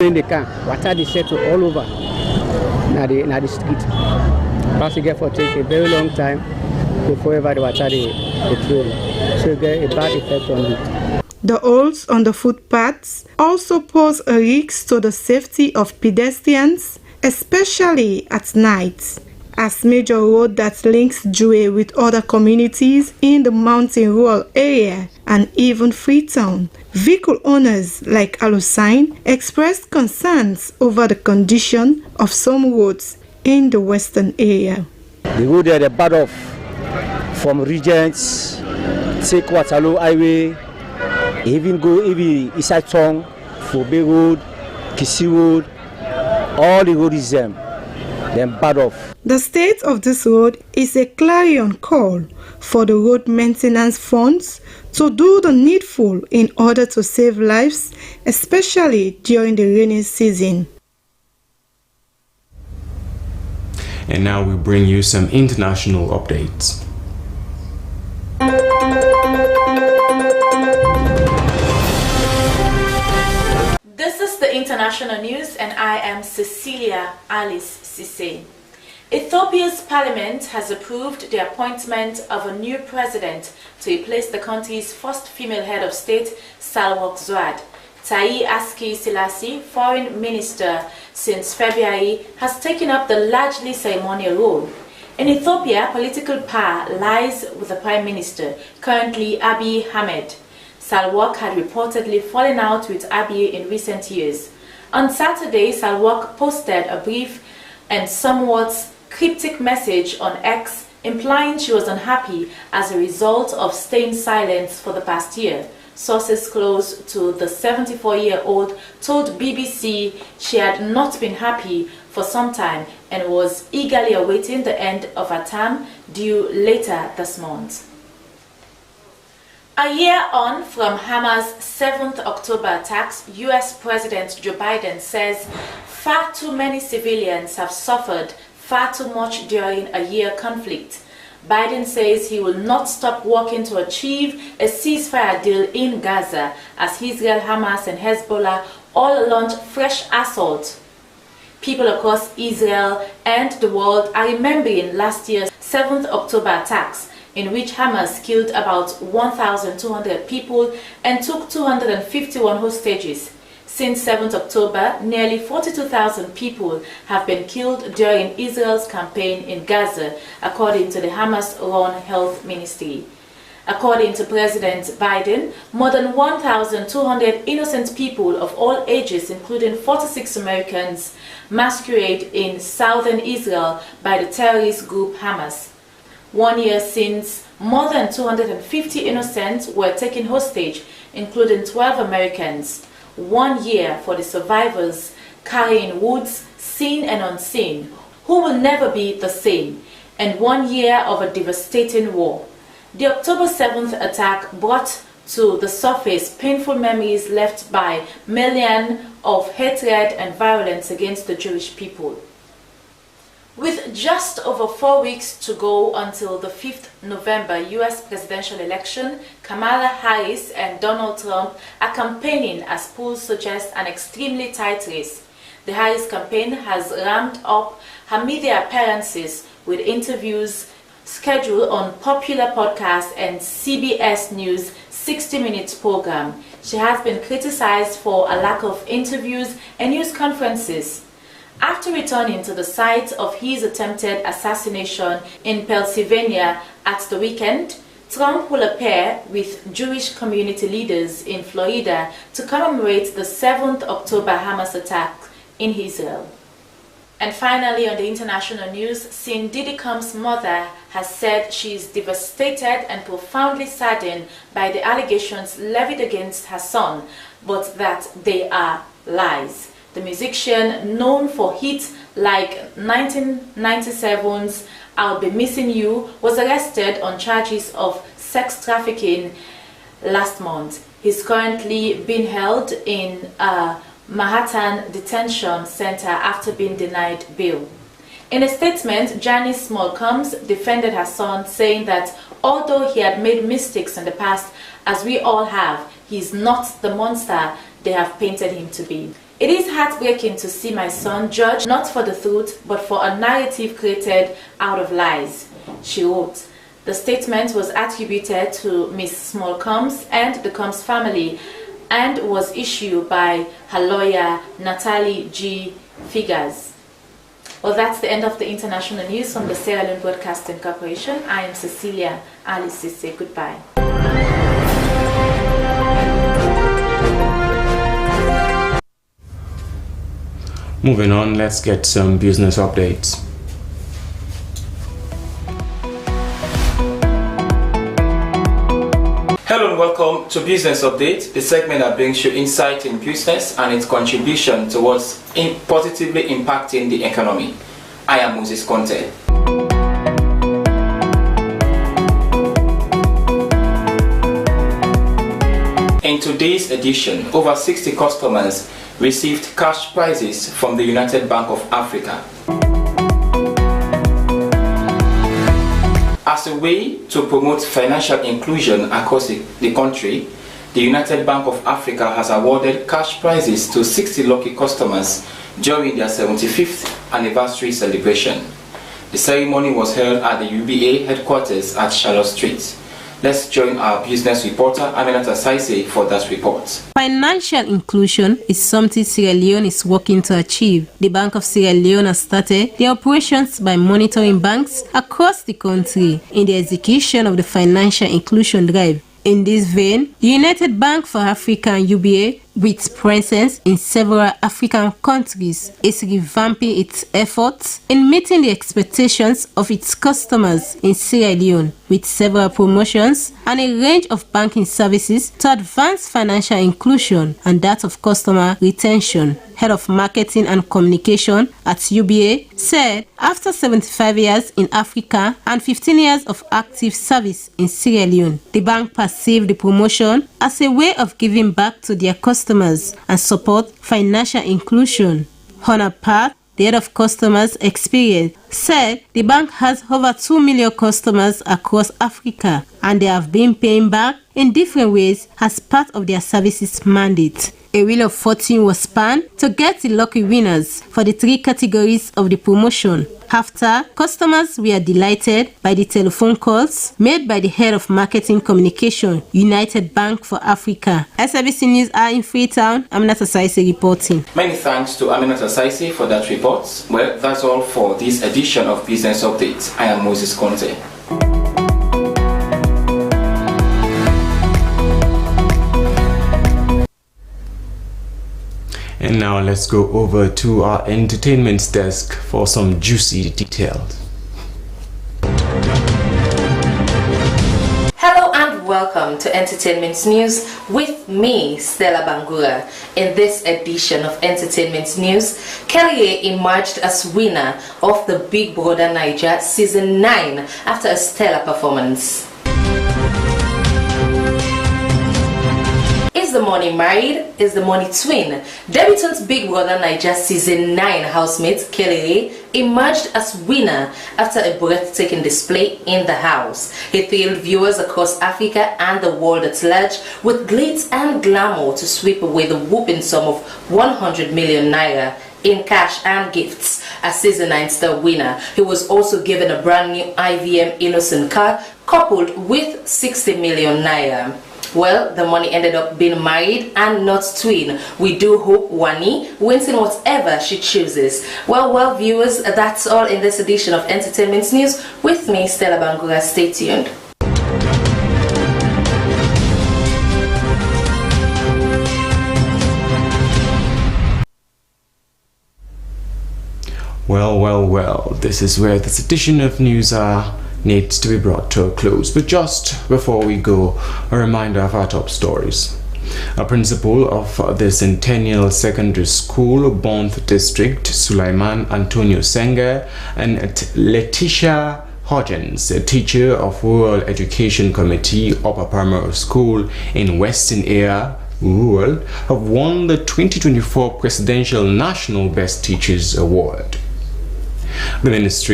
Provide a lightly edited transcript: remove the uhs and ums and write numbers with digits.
In the car, water the settle all over na the street. Pass get for take a very long time before ever the water the trail. So you get a bad effect on it. The holes on the footpaths also pose a risk to the safety of pedestrians, especially at night, as major road that links Jue with other communities in the mountain rural area and even Freetown. Vehicle owners like Alusine expressed concerns over the condition of some roads in the western area. The road are bad off from Regents, take Waterloo Highway, even inside town, Fobe Road, Kisi Road, all the roads is them bad off. The state of this road is a clarion call for the road maintenance funds to do the needful in order to save lives, especially during the rainy season. And now we bring you some international updates. This is the international news, and I am Cecilia Alice Cisse. Ethiopia's parliament has approved the appointment of a new president to replace the country's first female head of state, Sahle-Work Zewde. Taye Askie-Selassie, foreign minister since February, has taken up the largely ceremonial role. In Ethiopia, political power lies with the prime minister, currently Abiy Ahmed. Sahle-Work had reportedly fallen out with Abiy in recent years. On Saturday, Sahle-Work posted a brief and somewhat cryptic message on X, implying she was unhappy as a result of staying silent for the past year. Sources close to the 74-year-old told BBC she had not been happy for some time and was eagerly awaiting the end of her term due later this month. A year on from Hamas' 7th October attacks, US President Joe Biden says far too many civilians have suffered far too much during a year conflict. Biden says he will not stop working to achieve a ceasefire deal in Gaza as Israel, Hamas and Hezbollah all launch fresh assaults. People across Israel and the world are remembering last year's 7th October attacks, in which Hamas killed about 1,200 people and took 251 hostages. Since 7th October, nearly 42,000 people have been killed during Israel's campaign in Gaza, according to the Hamas-run Health Ministry. According to President Biden, more than 1,200 innocent people of all ages, including 46 Americans, massacred in southern Israel by the terrorist group Hamas. 1 year since, more than 250 innocents were taken hostage, including 12 Americans. 1 year for the survivors carrying wounds seen and unseen, who will never be the same, and 1 year of a devastating war. The October 7th attack brought to the surface painful memories left by millions of hatred and violence against the Jewish people. With just over 4 weeks to go until the 5th November US presidential election, Kamala Harris and Donald Trump are campaigning as polls suggest an extremely tight race. The Harris campaign has ramped up her media appearances with interviews scheduled on popular podcasts and CBS News 60 Minutes program. She has been criticized for a lack of interviews and news conferences. After returning to the site of his attempted assassination in Pennsylvania at the weekend, Trump will appear with Jewish community leaders in Florida to commemorate the 7th October Hamas attack in Israel. And finally, on the international news, Sin Diddy Combs' mother has said she is devastated and profoundly saddened by the allegations levied against her son, but that they are lies. The musician, known for hits like 1997's I'll Be Missing You, was arrested on charges of sex trafficking last month. He's currently being held in a Manhattan detention center after being denied bail. In a statement, Janice Small Combs defended her son, saying that although he had made mistakes in the past, as we all have, he is not the monster they have painted him to be. "It is heartbreaking to see my son judged not for the truth but for a narrative created out of lies," she wrote. The statement was attributed to Ms. Small-Combs and the Combs family and was issued by her lawyer Natalie G. Figures. Well, that's the end of the international news from the Sierra Leone Broadcasting Corporation. I am Cecilia Alice Sisse. Goodbye. Moving on, let's get some business updates. Hello and welcome to Business Update, the segment that brings you insight in business and its contribution towards positively impacting the economy. I am Moses Conte. In today's edition, over 60 customers received cash prizes from the United Bank of Africa. As a way to promote financial inclusion across the country, the United Bank of Africa has awarded cash prizes to 60 lucky customers during their 75th anniversary celebration. The ceremony was held at the UBA headquarters at Charlotte Street. Let's join our business reporter Aminata Saise for that report. Financial inclusion is something Sierra Leone is working to achieve. The Bank of Sierra Leone has started their operations by monitoring banks across the country in the execution of the financial inclusion drive. In this vein, the United Bank for Africa and UBA, with presence in several African countries, is revamping its efforts in meeting the expectations of its customers in Sierra Leone with several promotions and a range of banking services to advance financial inclusion and that of customer retention. Head of Marketing and Communication at UBA said after 75 years in Africa and 15 years of active service in Sierra Leone, the bank perceived the promotion as a way of giving back to their customers and support financial inclusion. Honor Part, the head of customers experience, said the bank has over 2 million customers across Africa and they have been paying back in different ways as part of their services mandate. A wheel of fortune was spun to get the lucky winners for the 3 categories of the promotion. After, customers were delighted by the telephone calls made by the head of marketing communication, United Bank for Africa. Slbc News are in Freetown. Aminata Saise reporting. Many thanks to Aminata Saise for that report. Well, that's all for this edition of Business Update. I am Moses Conte. And now let's go over to our entertainment desk for some juicy details. Hello and welcome to Entertainment News with me, Stella Bangura. In this edition of Entertainment News, Kelly emerged as winner of the Big Brother Naija Season 9 after a stellar performance. Is the money married? Is the money twin? Debutant Big Brother Naija Season 9 housemate Kelly emerged as winner after a breathtaking display in the house. He thrilled viewers across Africa and the world at large with glitz and glamour to sweep away the whooping sum of 100 million naira in cash and gifts. As Season 9 star winner, he was also given a brand new IVM Innocent car coupled with 60 million naira. Well, the money ended up being married and not twin. We do hope Wani wins in whatever she chooses. Well, viewers, that's all in this edition of Entertainment News. With me, Stella Bangura. Stay tuned. Well, this is where this edition of news needs to be brought to a close. But just before we go, a reminder of our top stories. A principal of the Centennial Secondary School, Bonth District, Sulaiman Antonio Senga, and Letitia Hodgins, a teacher of Rural Education Committee, Upper Primary School in Western Area, Rural, have won the 2024 Presidential National Best Teachers Award. The ministry